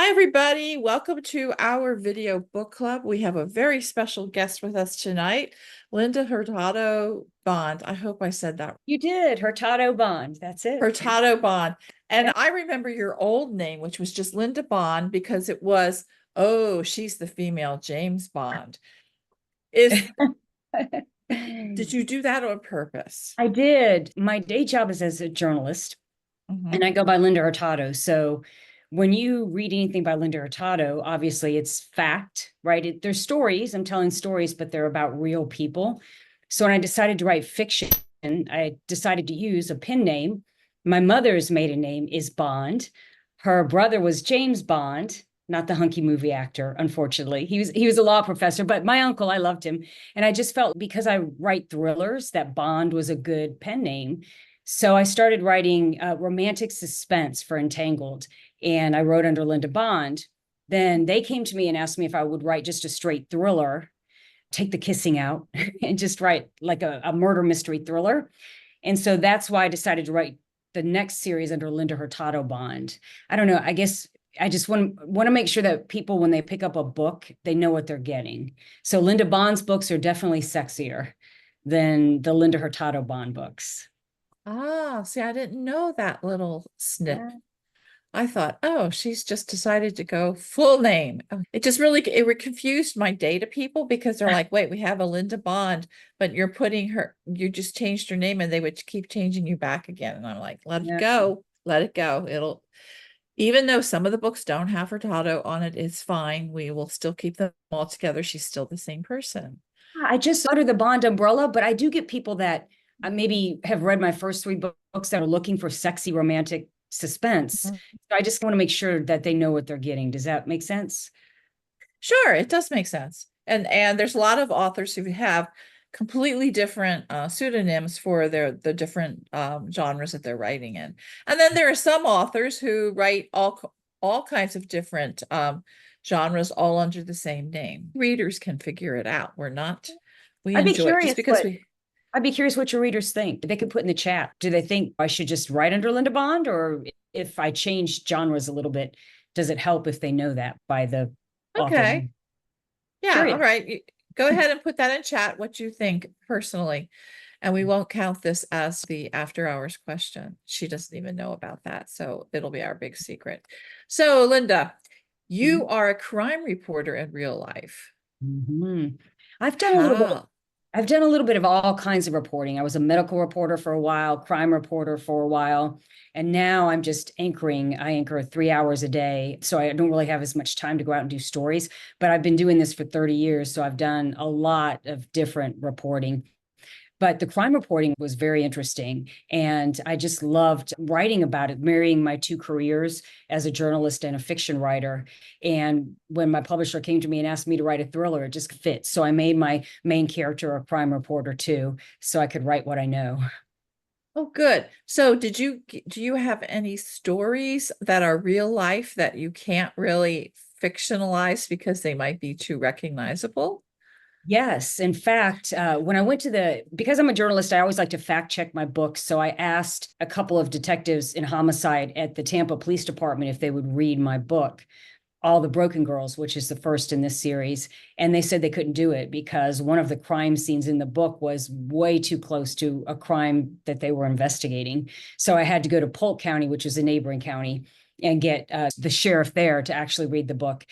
Hi, everybody. Welcome to our video book club. We have a very special guest with us tonight, Linda Hurtado Bond. I hope I said that. You did, Hurtado Bond. That's it. Hurtado Bond. And Yeah. I remember your old name, which was just Linda Bond, because it was, oh, she's the female James Bond. Did you do that on purpose? I did. My day job is as a journalist, and I go by Linda Hurtado. So when you read anything by Linda Hurtado, obviously it's fact, right? There's stories. I'm telling stories, but they're about real people. So when I decided to write fiction, I decided to use a pen name. My mother's maiden name is Bond. Her brother was James Bond, not the hunky movie actor, unfortunately. He was a law professor, but my uncle, I loved him. And I just felt because I write thrillers that Bond was a good pen name. So I started writing romantic suspense for Entangled, and I wrote under Linda Bond. Then they came to me and asked me if I would write just a straight thriller, take the kissing out, and just write like a murder mystery thriller. And so that's why I decided to write the next series under Linda Hurtado Bond. I don't know. I guess I just want to make sure that people, when they pick up a book, they know what they're getting. So Linda Bond's books are definitely sexier than the Linda Hurtado Bond books. Ah, see, I didn't know that little snip. Yeah. I thought, oh, she's just decided to go full name. It just really confused my data people because they're like, wait, we have a Linda Bond, but you just changed her name and they would keep changing you back again. And I'm like, let it Yeah. go. Let it go. Even though some of the books don't have Hurtado on it, it's fine. We will still keep them all together. She's still the same person. I just under the Bond umbrella, but I do get people that maybe have read my first three books that are looking for sexy romantic suspense. Mhm. So I just want to make sure that they know what they're getting. Does that make sense? Sure, it does make sense. And there's a lot of authors who have completely different pseudonyms for the different genres that they're writing in. And then there are some authors who write all kinds of different genres all under the same name. Readers can figure it out. We I'd be enjoy it curious just because what we I'd be curious what your readers think. They could put in the chat. Do they think I should just write under Linda Bond, or if I change genres a little bit, does it help if they know that by the author? Okay. Yeah, all Curious. right. Go ahead and put that in chat, what you think personally. And we won't count this as the after hours question. She doesn't even know about that. So it'll be our big secret. So, Linda, you are a crime reporter in real life. Mm-hmm. I've done a little bit. How? I've done a little bit of all kinds of reporting. I was a medical reporter for a while, crime reporter for a while, and now I'm just anchoring. I anchor 3 hours a day, so I don't really have as much time to go out and do stories. But I've been doing this for 30 years, so I've done a lot of different reporting. But the crime reporting was very interesting. And I just loved writing about it, marrying my two careers as a journalist and a fiction writer. And when my publisher came to me and asked me to write a thriller, it just fit. So I made my main character a crime reporter too, so I could write what I know. Oh, good. So do you have any stories that are real life that you can't really fictionalize because they might be too recognizable? Yes. In fact, when I went because I'm a journalist, I always like to fact check my books. So I asked a couple of detectives in homicide at the Tampa Police Department if they would read my book, All the Broken Girls, which is the first in this series. And they said they couldn't do it because one of the crime scenes in the book was way too close to a crime that they were investigating. So I had to go to Polk County, which is a neighboring county, and get the sheriff there to actually read the book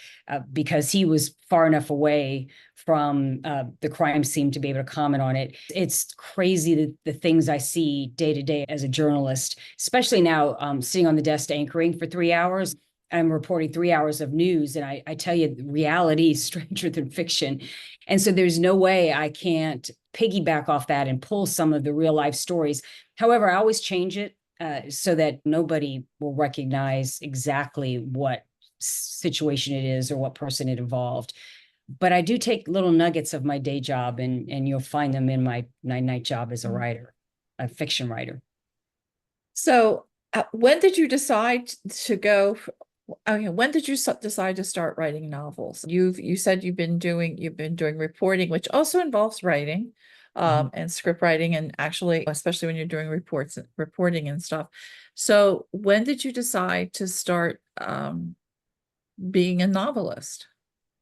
because he was far enough away from the crime scene to be able to comment on it. It's crazy the things I see day to day as a journalist, especially now sitting on the desk anchoring for 3 hours. I'm reporting 3 hours of news, and I tell you, reality is stranger than fiction. And so there's no way I can't piggyback off that and pull some of the real life stories. However, I always change it so that nobody will recognize exactly what situation it is or what person it involved. But I do take little nuggets of my day job, and you'll find them in my night job as a writer, a fiction writer. So, when did you decide to go? When did you decide to start writing novels? You said you've been doing reporting, which also involves writing, and script writing, and actually, especially when you're doing reporting and stuff. So, when did you decide to start being a novelist?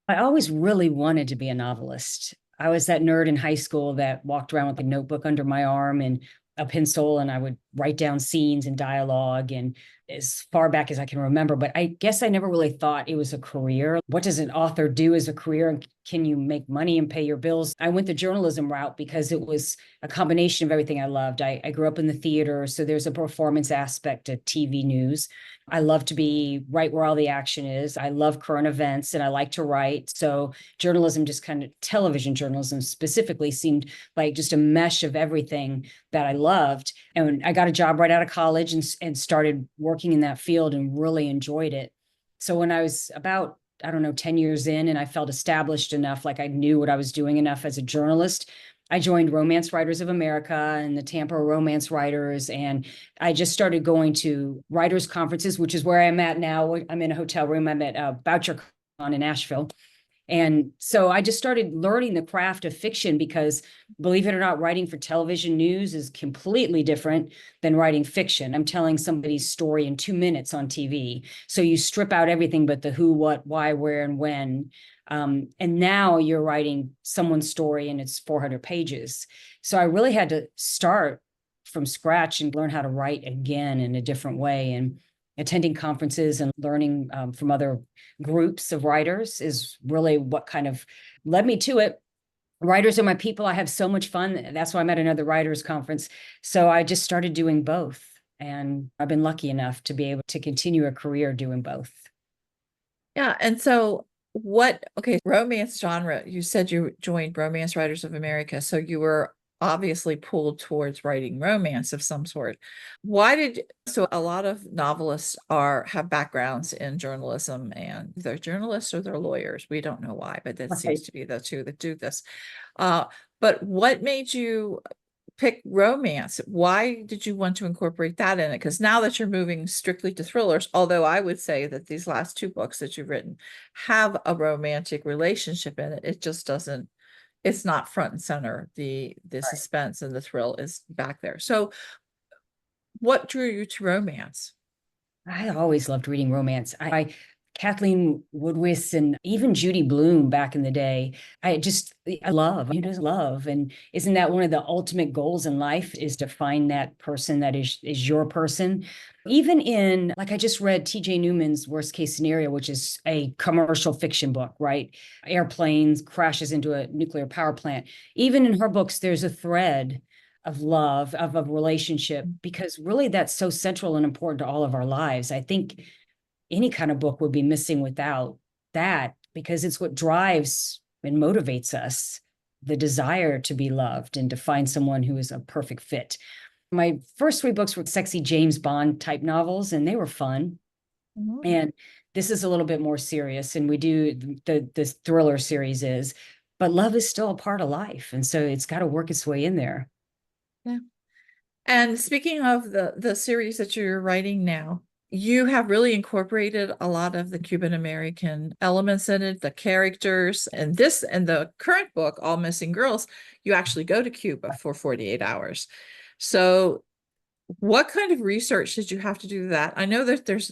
I always really wanted to be a novelist. I was that nerd in high school that walked around with a notebook under my arm and a pencil, and I would write down scenes and dialogue and as far back as I can remember. But I guess I never really thought it was a career. What does an author do as a career? And can you make money and pay your bills? I went the journalism route because it was a combination of everything I loved. I grew up in the theater, so there's a performance aspect to TV news. I love to be right where all the action is. I love current events and I like to write. So journalism, just kind of television journalism specifically, seemed like just a mesh of everything that I loved. And I got a job right out of college and started working in that field and really enjoyed it. So when I was about, I don't know, 10 years in and I felt established enough, like I knew what I was doing enough as a journalist, I joined Romance Writers of America and the Tampa Romance Writers. And I just started going to writers' conferences, which is where I'm at now. I'm in a hotel room. I'm at BoucherCon in Asheville. And so I just started learning the craft of fiction because, believe it or not, writing for television news is completely different than writing fiction. I'm telling somebody's story in 2 minutes on TV. So you strip out everything but the who, what, why, where, and when. And now you're writing someone's story and it's 400 pages. So I really had to start from scratch and learn how to write again in a different way. And attending conferences and learning from other groups of writers is really what kind of led me to it. Writers are my people. I have so much fun. That's why I'm at another writers conference. So I just started doing both. And I've been lucky enough to be able to continue a career doing both. Yeah. And so okay, romance genre, you said you joined Romance Writers of America. So you were obviously pulled towards writing romance of some sort. So a lot of novelists have backgrounds in journalism, and they're journalists or they're lawyers. We don't know why, but that seems to be the two that do this. But what made you pick romance? Why did you want to incorporate that in it? Because now that you're moving strictly to thrillers, although I would say that these last two books that you've written have a romantic relationship in it, it just doesn't, it's not front and center. The suspense and the thrill is back there. So what drew you to romance? I always loved reading romance. Kathleen Woodward and even Judy Blume back in the day. I love, who doesn't love? And isn't that one of the ultimate goals in life, is to find that person that is your person? Even in, like, I just read TJ Newman's Worst Case Scenario, which is a commercial fiction book, right? Airplanes crashes into a nuclear power plant. Even in her books, there's a thread of love, of a relationship, because really that's so central and important to all of our lives. I think any kind of book would be missing without that, because it's what drives and motivates us, the desire to be loved and to find someone who is a perfect fit. My first 3 books were sexy James Bond type novels, and they were fun. Mm-hmm. And this is a little bit more serious, and we do the thriller series is, but love is still a part of life. And so it's got to work its way in there. Yeah. And speaking of the series that you're writing now, you have really incorporated a lot of the Cuban American elements in it, the characters, and the current book, All Missing Girls, you actually go to Cuba for 48 hours. So what kind of research did you have to do that? I know that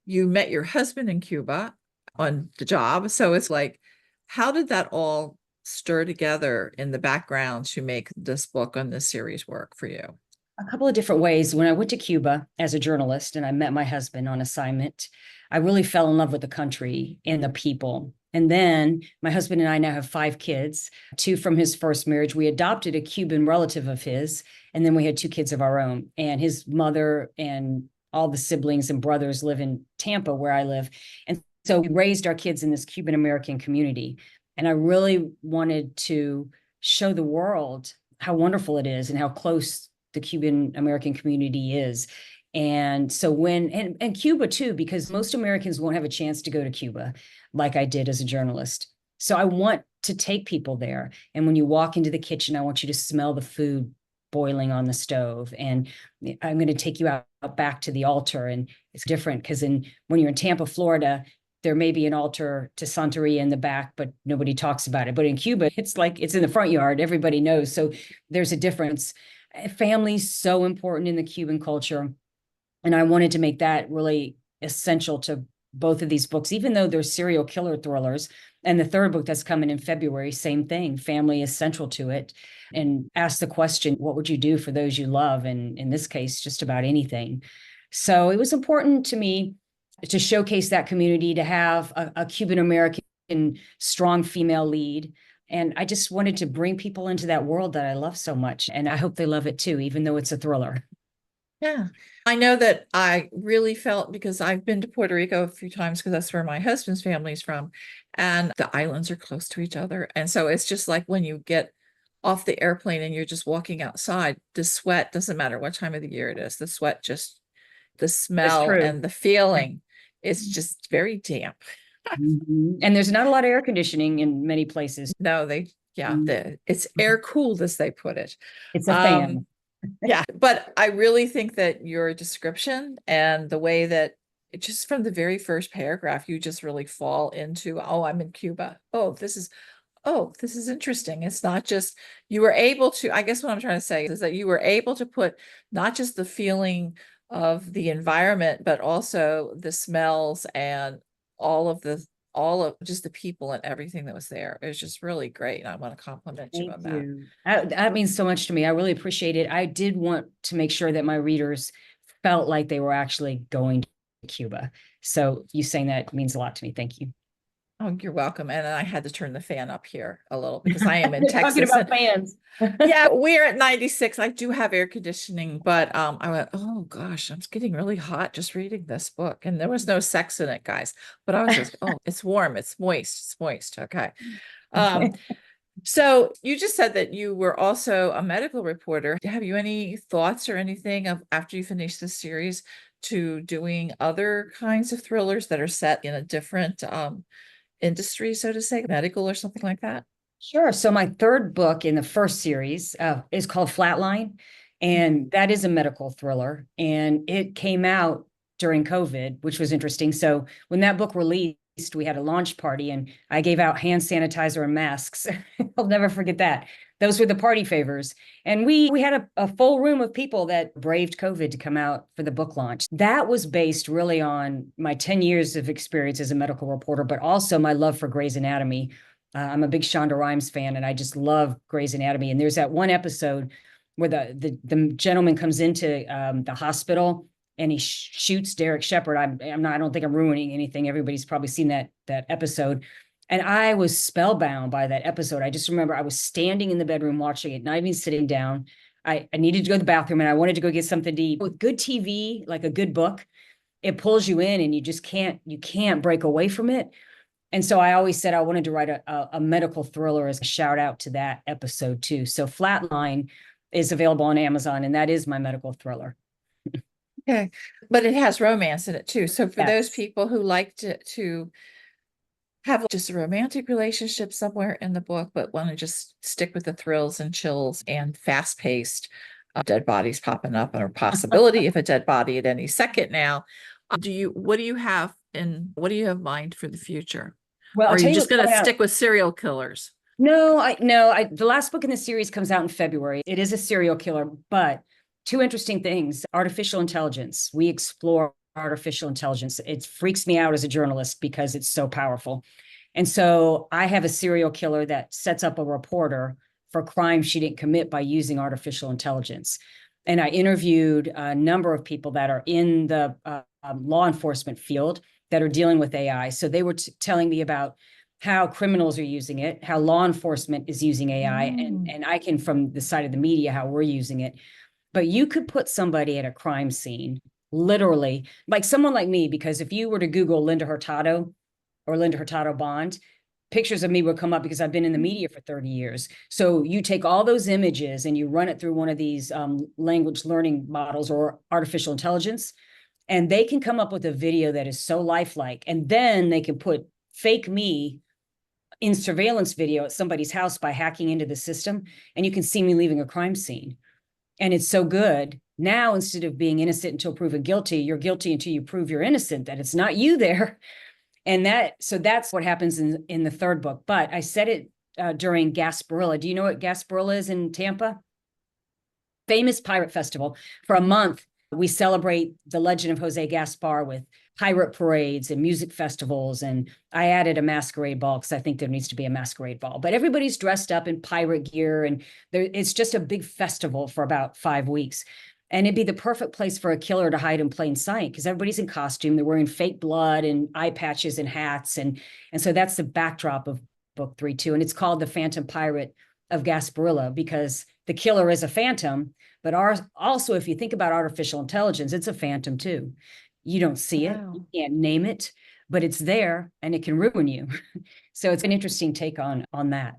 you met your husband in Cuba on the job. So it's like, how did that all stir together in the background to make this book on this series work for you? A couple of different ways. When I went to Cuba as a journalist and I met my husband on assignment, I really fell in love with the country and the people. And then my husband and I now have 5 kids, 2 from his first marriage. We adopted a Cuban relative of his, and then we had 2 kids of our own. And his mother and all the siblings and brothers live in Tampa, where I live. And so we raised our kids in this Cuban American community. And I really wanted to show the world how wonderful it is and how close the Cuban American community is. And so and Cuba too, because most Americans won't have a chance to go to Cuba like I did as a journalist. So I want to take people there. And when you walk into the kitchen, I want you to smell the food boiling on the stove. And I'm going to take you out back to the altar. And it's different because when you're in Tampa, Florida, there may be an altar to Santeria in the back, but nobody talks about it. But in Cuba, it's like it's in the front yard. Everybody knows. So there's a difference. Family's so important in the Cuban culture. And I wanted to make that really essential to both of these books, even though they're serial killer thrillers. And the third book that's coming in February, same thing. Family is central to it. And ask the question, what would you do for those you love? And in this case, just about anything. So it was important to me to showcase that community, to have a Cuban American strong female lead. And I just wanted to bring people into that world that I love so much. And I hope they love it too, even though it's a thriller. Yeah. I know that I really felt, because I've been to Puerto Rico a few times because that's where my husband's family is from, and the islands are close to each other. And so it's just like when you get off the airplane and you're just walking outside, the sweat, doesn't matter what time of the year it is, the sweat just, the smell and the feeling is just very damp. And there's not a lot of air conditioning in many places. No, it's air cooled, as they put it. It's a fan. Yeah, but I really think that your description and the way that just from the very first paragraph, you just really fall into, oh, I'm in Cuba. Oh, this is interesting. It's not just, you were able to, I guess what I'm trying to say is that you were able to put not just the feeling of the environment, but also the smells and all of just the people and everything that was there. It was just really great. And I want to compliment you on that. That means so much to me. I really appreciate it. I did want to make sure that my readers felt like they were actually going to Cuba. So you saying that means a lot to me. Thank you. Oh, you're welcome. And I had to turn the fan up here a little because I am in Texas. Talking about fans. Yeah, we're at 96. I do have air conditioning, but I went, oh gosh, I'm getting really hot just reading this book. And there was no sex in it, guys. But I was just, oh, it's warm, it's moist. Okay. So you just said that you were also a medical reporter. Have you any thoughts or anything of after you finish this series to doing other kinds of thrillers that are set in a different industry, so to say, medical or something like that? Sure. So my third book in the first series is called Flatline, and that is a medical thriller. And it came out during COVID, which was interesting. So when that book released, we had a launch party and I gave out hand sanitizer and masks. I'll never forget that. Those were the party favors. And we had a full room of people that braved COVID to come out for the book launch. That was based really on my 10 years of experience as a medical reporter, but also my love for Grey's Anatomy. I'm a big Shonda Rhimes fan, and I just love Grey's Anatomy. And there's that one episode where the gentleman comes into the hospital and he shoots Derek Shepherd. I don't think I'm ruining anything. Everybody's probably seen that episode. And I was spellbound by that episode. I just remember I was standing in the bedroom watching it, not even sitting down. I needed to go to the bathroom and I wanted to go get something to eat. With good TV, like a good book, it pulls you in and you can't break away from it. And so I always said I wanted to write a medical thriller as a shout out to that episode too. So Flatline is available on Amazon, and that is my medical thriller. Okay, but it has romance in it too. So for those Yes. people who like to have just a romantic relationship somewhere in the book, but want to just stick with the thrills and chills and fast-paced dead bodies popping up, or possibility of a dead body at any second now, what do you have in mind for the future? Well, Or I'll are tell you you just going to stick with serial killers? No, the last book in the series comes out in February. It is a serial killer, but two interesting things. Artificial intelligence. We explore artificial intelligence. It freaks me out as a journalist because it's so powerful. And so I have a serial killer that sets up a reporter for crimes she didn't commit by using artificial intelligence. And I interviewed a number of people that are in the law enforcement field that are dealing with AI. So they were telling me about how criminals are using it, how law enforcement is using AI, and I can, from the side of the media, how we're using it. But you could put somebody at a crime scene, literally, like someone like me, because if you were to Google Linda Hurtado or Linda Hurtado Bond, pictures of me would come up because I've been in the media for 30 years. So you take all those images and you run it through one of these language learning models or artificial intelligence, and they can come up with a video that is so lifelike. And then they can put fake me in surveillance video at somebody's house by hacking into the system, and you can see me leaving a crime scene. And it's so good. Now, instead of being innocent until proven guilty, you're guilty until you prove you're innocent, that it's not you there. And that's what happens in the third book. But I said it during Gasparilla. Do you know what Gasparilla is in Tampa? Famous pirate festival. For a month, We celebrate the legend of Jose Gaspar with pirate parades and music festivals. And I added a masquerade ball because I think there needs to be a masquerade ball. But everybody's dressed up in pirate gear, and it's just a big festival for about 5 weeks. And it'd be the perfect place for a killer to hide in plain sight because everybody's in costume. They're wearing fake blood and eye patches and hats. And so that's the backdrop of book 3 too. And it's called The Phantom Pirate of Gasparilla because the killer is a phantom. But also, if you think about artificial intelligence, it's a phantom too. You don't see it, you can't name it, but it's there and it can ruin you. So it's an interesting take on that.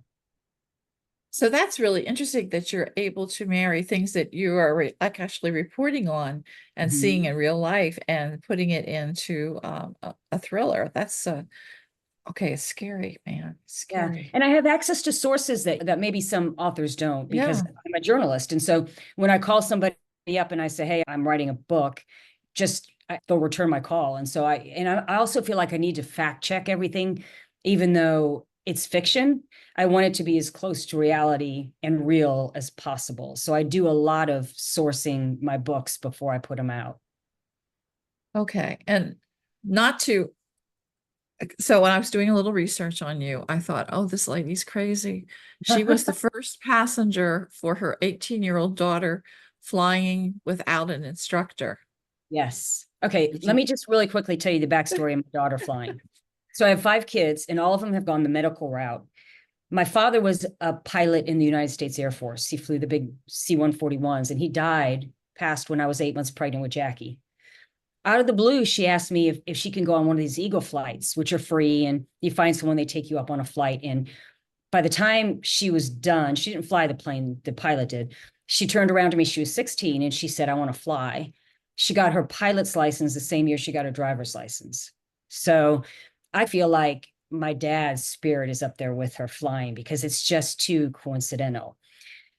So that's really interesting that you're able to marry things that you are like actually reporting on and seeing in real life and putting it into a thriller. That's okay, it's scary, man. It's scary. Yeah. And I have access to sources that maybe some authors don't because I'm a journalist. And so when I call somebody up and I say, hey, I'm writing a book, they'll return my call. And so I also feel like I need to fact check everything, even though it's fiction. I want it to be as close to reality and real as possible. So I do a lot of sourcing my books before I put them out. Okay. And so when I was doing a little research on you, I thought, oh, this lady's crazy. She was the first passenger for her 18-year-old daughter flying without an instructor. Yes. Okay. Let me just really quickly tell you the backstory of my daughter flying. So I have 5 kids and all of them have gone the medical route. My father was a pilot in the United States Air Force. He flew the big C-141s and he passed when I was 8 months pregnant with Jackie. Out of the blue, she asked me if she can go on one of these Eagle flights, which are free. And you find someone, they take you up on a flight. And by the time she was done, she didn't fly the plane, the pilot did. She turned around to me, she was 16, and she said, I want to fly. She got her pilot's license the same year she got her driver's license. So I feel like my dad's spirit is up there with her flying because it's just too coincidental.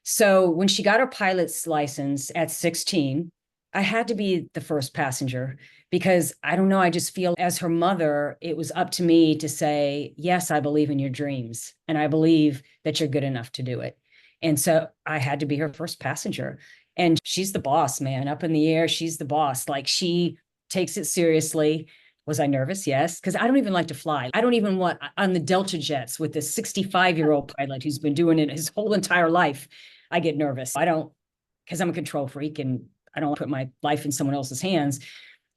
So when she got her pilot's license at 16, I had to be the first passenger because I don't know, I just feel as her mother, it was up to me to say, yes, I believe in your dreams and I believe that you're good enough to do it. And so I had to be her first passenger. And she's the boss, man, up in the air. She's the boss. Like she takes it seriously. Was I nervous? Yes. Because I don't even like to fly. I don't even want on the Delta jets with this 65-year-old pilot who's been doing it his whole entire life. I get nervous. I don't, because I'm a control freak and I don't put my life in someone else's hands,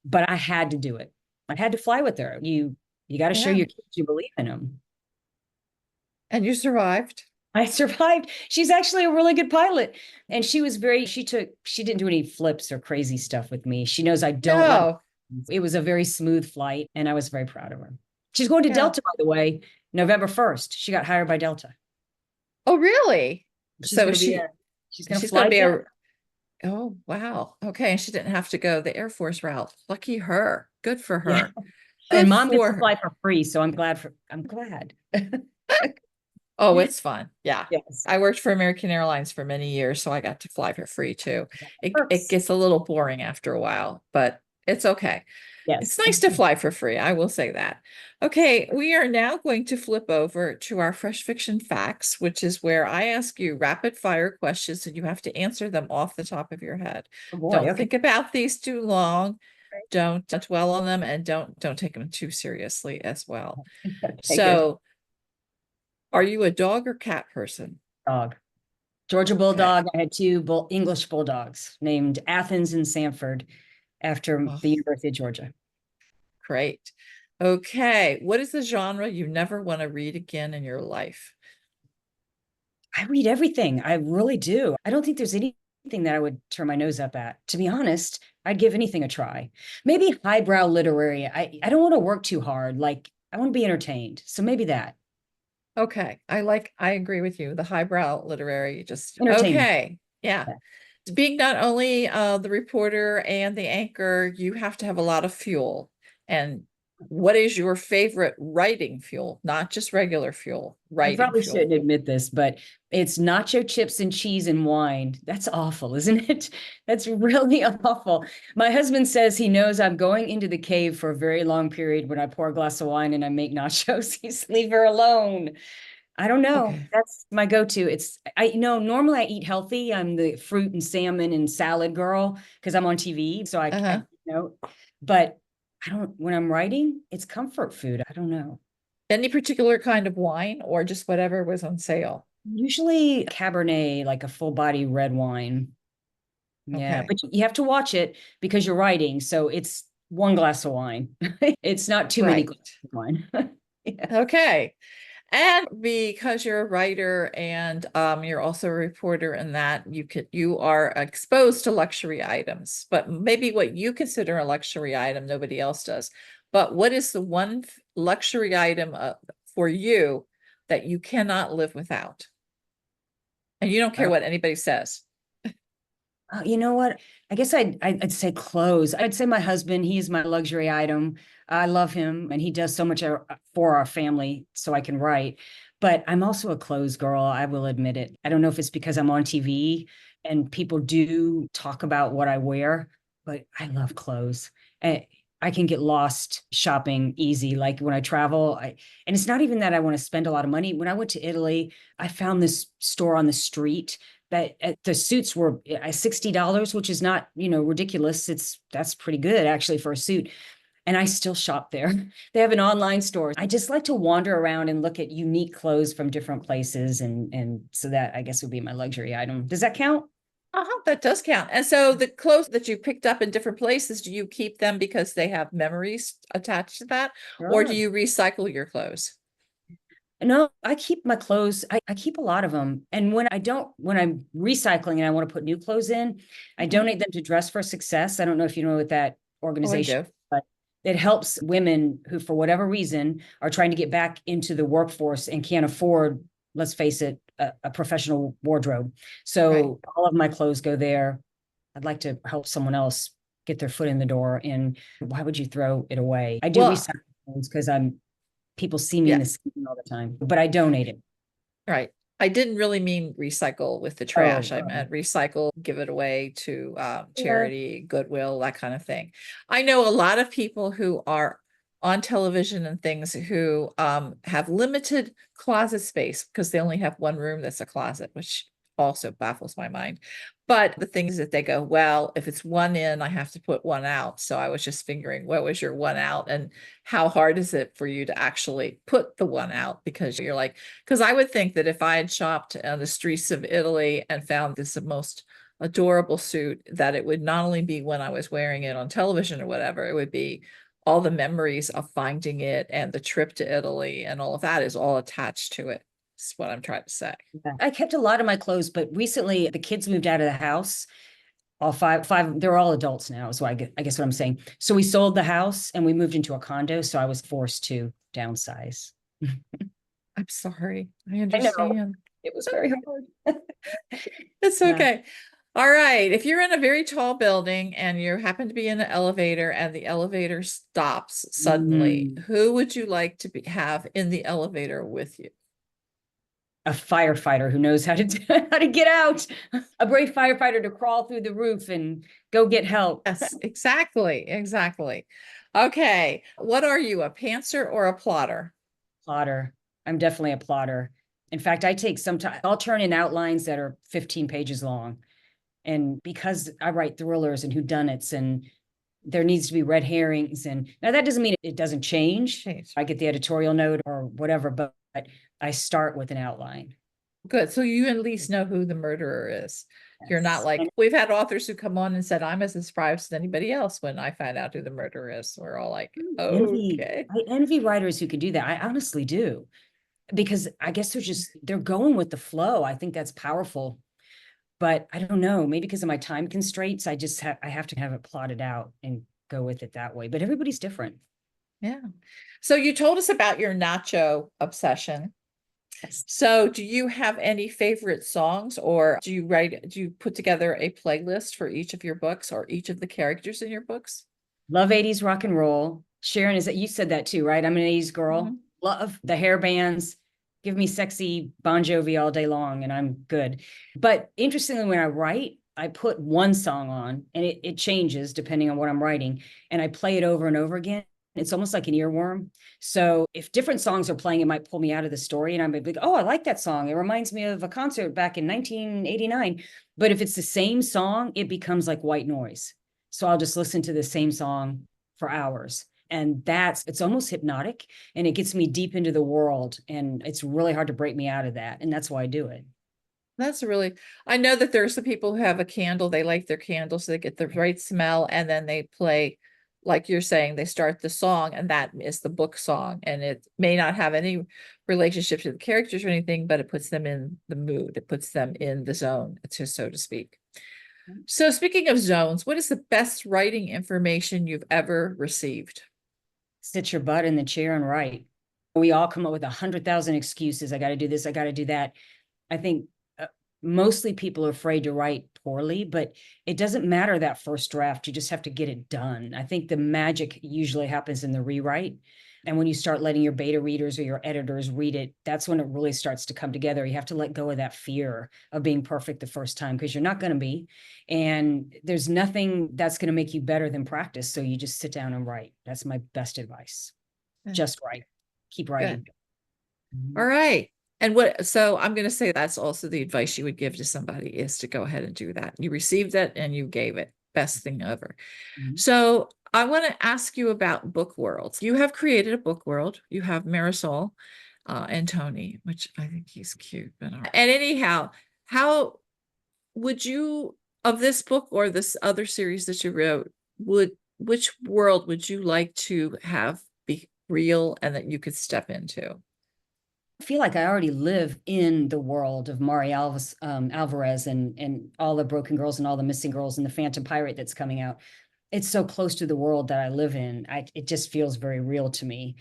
but I had to do it. I had to fly with her. You got to show your kids you believe in them. And you survived. I survived. She's actually a really good pilot. And she didn't do any flips or crazy stuff with me. She knows I don't. No. It was a very smooth flight and I was very proud of her. She's going to Delta, by the way, November 1st. She got hired by Delta. Oh, really? She's going to fly. Oh, wow. Okay. And she didn't have to go the Air Force route. Lucky her. Good for her. Yeah. And mom gets to fly for free. So I'm glad. Oh, it's fun. Yeah. Yes. I worked for American Airlines for many years, so I got to fly for free too. It gets a little boring after a while, but it's okay. Yes. It's nice to fly for free. I will say that. Okay, we are now going to flip over to our fresh fiction facts, which is where I ask you rapid fire questions and you have to answer them off the top of your head. Oh boy, don't think about these too long. Don't dwell on them and don't take them too seriously as well. Okay, so are you a dog or cat person? Dog. Georgia Bulldog. Okay. I had 2 English Bulldogs named Athens and Sanford after the University of Georgia. Great. Okay. What is the genre you never want to read again in your life? I read everything. I really do. I don't think there's anything that I would turn my nose up at. To be honest, I'd give anything a try. Maybe highbrow literary. I don't want to work too hard. Like I want to be entertained. So maybe that. Okay. I agree with you. The highbrow literary, just okay. Yeah. Being not only the reporter and the anchor, you have to have a lot of fuel. And what is your favorite writing fuel? Not just regular fuel, writing fuel. I probably shouldn't admit this, but it's nacho chips and cheese and wine. That's awful, isn't it? That's really awful. My husband says he knows I'm going into the cave for a very long period when I pour a glass of wine and I make nachos. He's leave her alone. I don't know. Okay. That's my go-to. Normally I eat healthy. I'm the fruit and salmon and salad girl because I'm on TV. So Uh-huh. but when I'm writing, it's comfort food. I don't know. Any particular kind of wine or just whatever was on sale? Usually Cabernet, like a full body red wine. Yeah, Okay. but you have to watch it because you're writing. So it's one glass of wine. It's not too many Right. glasses of wine. Yeah. Okay. And because you're a writer and you're also a reporter in that you are exposed to luxury items, but maybe what you consider a luxury item, nobody else does. But what is the one luxury item for you that you cannot live without? And you don't care what anybody says. You know what? I guess I'd say clothes. I'd say my husband, he is my luxury item. I love him and he does so much for our family so I can write. But I'm also a clothes girl, I will admit it. I don't know if it's because I'm on TV and people do talk about what I wear, but I love clothes. I can get lost shopping easy. Like when I travel, and it's not even that I want to spend a lot of money. When I went to Italy, I found this store on the street that the suits were $60, which is not, ridiculous. That's pretty good actually for a suit. And I still shop there. They have an online store. I just like to wander around and look at unique clothes from different places. And so that I guess would be my luxury item. Does that count? Uh-huh, that does count. And so the clothes that you picked up in different places, do you keep them because they have memories attached to that? Or do Sure. you recycle your clothes? No, I keep my clothes. I keep a lot of them. And when I'm recycling and I want to put new clothes in, I Mhm. donate them to Dress for Success. I don't know if you know what that Oh, I organization, do. but it helps women who, for whatever reason, are trying to get back into the workforce and can't afford, let's face it, a professional wardrobe. Right. So all of my clothes go there. I'd like to help someone else get their foot in the door. And why would you throw it away? I do Well, recycle clothes because people see me in yeah, the scene all the time, but I donate it. right. I didn't really mean recycle with the trash. Oh, I meant recycle, give it away to yeah. charity, Goodwill, that kind of thing. I know a lot of people who are on television and things who have limited closet space because they only have one room that's a closet, which also baffles my mind. But the things that they go, well, if it's one in, I have to put one out. So I was just figuring, what was your one out and how hard is it for you to actually put the one out? Because you're like, because I would think that if I had shopped on the streets of Italy and found this most adorable suit, that it would not only be when I was wearing it on television or whatever, it would be all the memories of finding it and the trip to Italy and all of that is all attached to it. Is what I'm trying to say. Yeah. I kept a lot of my clothes, but recently the kids moved out of the house. All five, they're all adults now. So I guess what I'm saying. So we sold the house and we moved into a condo. So I was forced to downsize. I'm sorry. I I know understand. it was very hard. It's Yeah. okay. All right. If you're in a very tall building and you happen to be in an elevator and the elevator stops suddenly, Mm. who would you like to have in the elevator with you? A firefighter who knows how to how to get out. A brave firefighter to crawl through the roof and go get help. Yes, exactly. Exactly. Okay. What are you, a pantser or a plotter? Plotter. I'm definitely a plotter. In fact, I take some time. I'll turn in outlines that are 15 pages long. And because I write thrillers and whodunits and there needs to be red herrings. And now that doesn't mean it doesn't change. Change. I get the editorial note or whatever, but I start with an outline. Good. So you at least know who the murderer is. You're not Yes. like, And we've had authors who come on and said, I'm as surprised as anybody else when I find out who the murderer is. We're all like, okay. I envy writers who could do that. I honestly do. Because I guess they're going with the flow. I think that's powerful. But I don't know, maybe because of my time constraints, I have to have it plotted out and go with it that way. But everybody's different. Yeah. So you told us about your nacho obsession. Yes. So do you have any favorite songs or do you put together a playlist for each of your books or each of the characters in your books? Love 80s rock and roll. Sharon, is that you said that too, right? I'm an 80s girl. Mhm. Love the hair bands. Give me sexy Bon Jovi all day long and I'm good. But interestingly, when I write, I put one song on and it changes depending on what I'm writing. And I play it over and over again. It's almost like an earworm. So if different songs are playing, it might pull me out of the story and I'm like, oh, I like that song. It reminds me of a concert back in 1989. But if it's the same song, it becomes like white noise. So I'll just listen to the same song for hours. And it's almost hypnotic and it gets me deep into the world. And it's really hard to break me out of that. And that's why I do it. That's really, I know that there are some people who have a candle, they light their candle so they get the right smell, and then they play, like you're saying, they start the song, and that is the book song. And it may not have any relationship to the characters or anything, but it puts them in the mood, it puts them in the zone, so to speak. So speaking of zones, what is the best writing information you've ever received? Sit your butt in the chair and write. We all come up with 100,000 excuses. I got to do this. I got to do that. I think mostly people are afraid to write poorly, but it doesn't matter that first draft. You just have to get it done. I think the magic usually happens in the rewrite. And when you start letting your beta readers or your editors read it, that's when it really starts to come together. You have to let go of that fear of being perfect the first time, because you're not going to be. And there's nothing that's going to make you better than practice. So you just sit down and write. That's my best advice. Just write. Keep writing. All right. And so I'm going to say that's also the advice you would give to somebody, is to go ahead and do that. You received it and you gave it. Best thing ever. So I want to ask you about book worlds. You have created a book world. You have Marisol and Tony, which I think he's cute. But and anyhow, how would you, of this book or this other series that you wrote, which world would you like to have be real and that you could step into? I feel like I already live in the world of Mari Alvarez and all the Broken Girls and all the Missing Girls and the Phantom Pirate that's coming out. It's so close to the world that I live in. It just feels very real to me.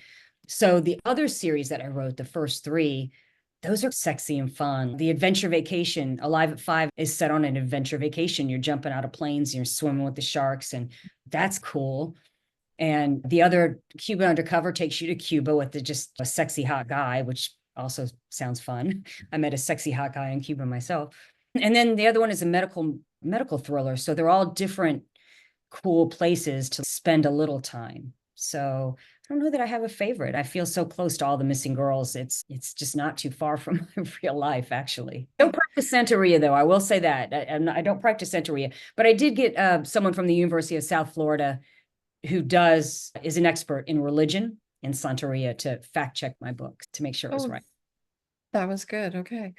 So the other series that I wrote, the first three, those are sexy and fun. The Adventure Vacation, Alive at 5, is set on an adventure vacation. You're jumping out of planes, you're swimming with the sharks, and that's cool. And the other, Cuba Undercover, takes you to Cuba with just a sexy hot guy, which also sounds fun. I met a sexy hot guy in Cuba myself. And then the other one is a medical thriller. So they're all different cool places to spend a little time. So I don't know that I have a favorite. I feel so close to all the Missing Girls. It's just not too far from my real life, actually. Don't practice Santeria, though. I will say that. I don't practice Santeria, but I did get someone from the University of South Florida who is an expert in religion and Santeria to fact check my book to make sure it was right. That was good. Okay.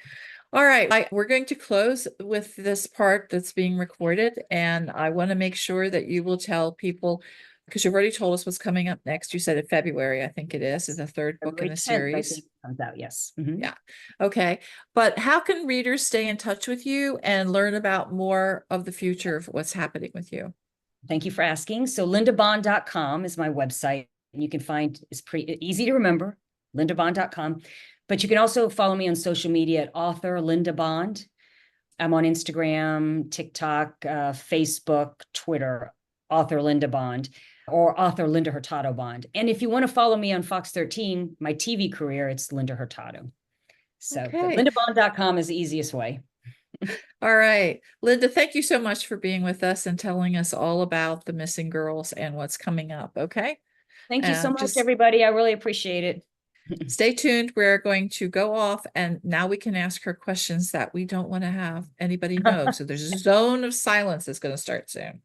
All right. We're going to close with this part that's being recorded. And I want to make sure that you will tell people, because you've already told us what's coming up next. You said in February, I think it is the third book in the series. Comes out, yes. Yeah. Okay. But how can readers stay in touch with you and learn about more of the future of what's happening with you? Thank you for asking. So lindabond.com is my website. And you can find, it's pretty easy to remember, lindabond.com. But you can also follow me on social media at author Linda Bond. I'm on Instagram, TikTok, Facebook, Twitter, author Linda Bond, or author Linda Hurtado Bond. And if you want to follow me on Fox 13, my TV career, it's Linda Hurtado. So lindabond.com is the easiest way. All right. Linda, thank you so much for being with us and telling us all about the Missing Girls and what's coming up. Okay. Thank you so much, everybody. I really appreciate it. Stay tuned. We're going to go off and now we can ask her questions that we don't want to have anybody know. So there's a zone of silence that's going to start soon.